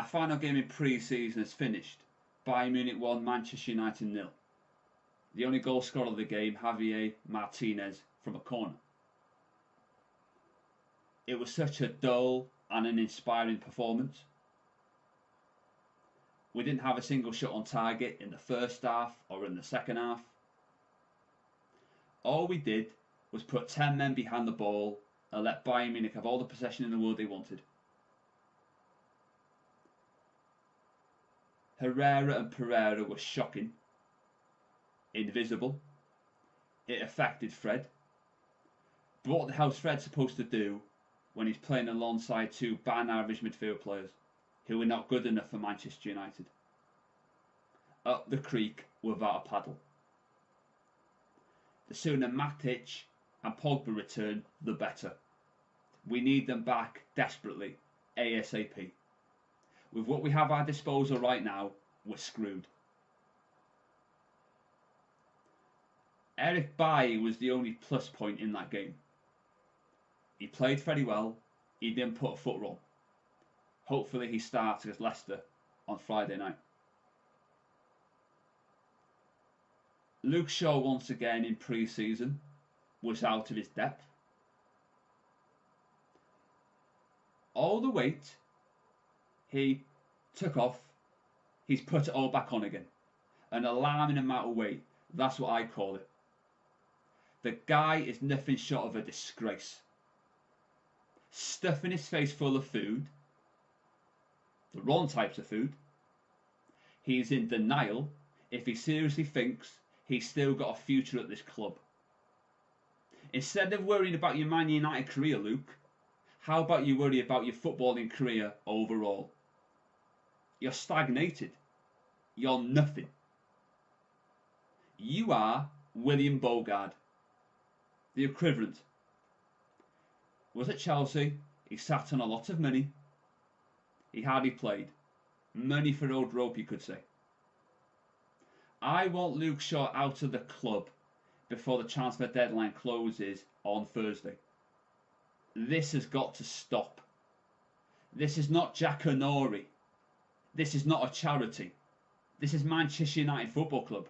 Our final game in pre-season is finished. Bayern Munich 1, Manchester United 0. The only goal scorer of the game, Javier Martinez, from a corner. It was such a dull and an inspiring performance. We didn't have a single shot on target in the first half or in the second half. All we did was put 10 men behind the ball and let Bayern Munich have all the possession in the world they wanted. Herrera and Pereira were shocking, invisible. It affected Fred. But what the hell is Fred supposed to do when he's playing alongside two bang average midfield players who are not good enough for Manchester United? Up the creek without a paddle. The sooner Matic and Pogba return, the better. We need them back desperately, ASAP. With what we have at our disposal right now, we're screwed. Eric Bailly was the only plus point in that game. He played very well. He didn't put a foot wrong. Hopefully he starts against Leicester on Friday night. Luke Shaw once again in pre-season was out of his depth. All the weight he took off, he's put it all back on again. An alarming amount of weight. That's what I call it. The guy is nothing short of a disgrace. Stuffing his face full of food, the wrong types of food. He's in denial if he seriously thinks he's still got a future at this club. Instead of worrying about your Man United career, Luke, how about you worry about your footballing career overall? You're stagnated. You're nothing. You are William Bogard, the equivalent. Was at Chelsea, he sat on a lot of money. He hardly played. Money for old rope, you could say. I want Luke Shaw out of the club before the transfer deadline closes on Thursday. This has got to stop. This is not Jackanory. This is not a charity. This is Manchester United Football Club.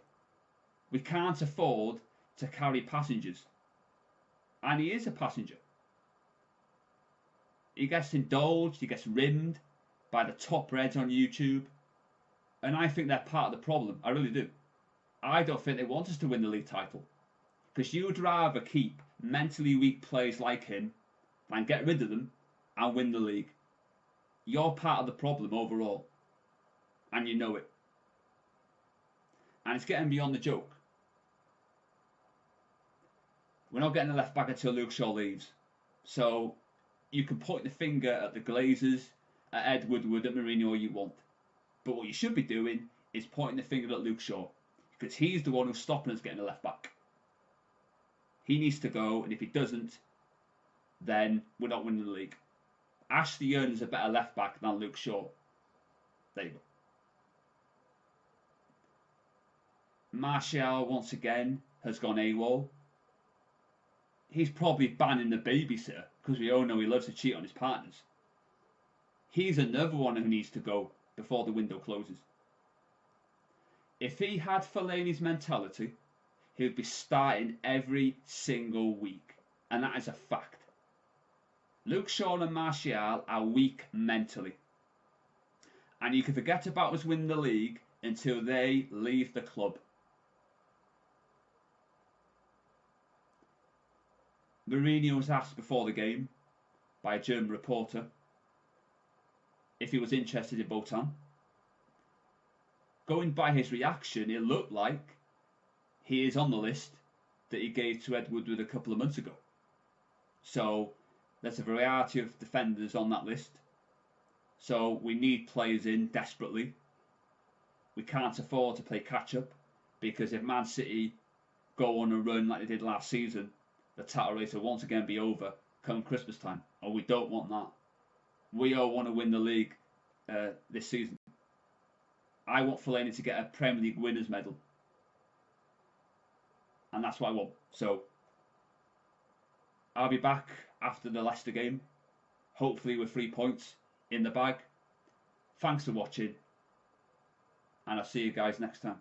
We can't afford to carry passengers. And he is a passenger. He gets indulged, he gets rimmed by the top reds on YouTube. And I think they're part of the problem. I really do. I don't think they want us to win the league title. Because you would rather keep mentally weak players like him than get rid of them and win the league. You're part of the problem overall. And you know it. And it's getting beyond the joke. We're not getting a left back until Luke Shaw leaves. So you can point the finger at the Glazers, at Ed Woodward, at Mourinho all you want. But what you should be doing is pointing the finger at Luke Shaw. Because he's the one who's stopping us getting a left back. He needs to go, and if he doesn't, then we're not winning the league. Ashley Young is a better left back than Luke Shaw. There you go. Martial, once again, has gone AWOL. He's probably banning the babysitter, because we all know he loves to cheat on his partners. He's another one who needs to go before the window closes. If he had Fellaini's mentality, he would be starting every single week. And that is a fact. Luke Shaw and Martial are weak mentally. And you can forget about us winning the league until they leave the club. Mourinho was asked before the game by a German reporter if he was interested in Botan. Going by his reaction, it looked like he is on the list that he gave to Ed Woodward a couple of months ago. So there's a variety of defenders on that list. So we need players in desperately. We can't afford to play catch up, because if Man City go on a run like they did last season, the title race will once again be over come Christmas time. And we don't want that. We all want to win the league this season. I want Fellaini to get a Premier League winners medal. And that's what I want. So I'll be back after the Leicester game, hopefully with 3 points in the bag. Thanks for watching, and I'll see you guys next time.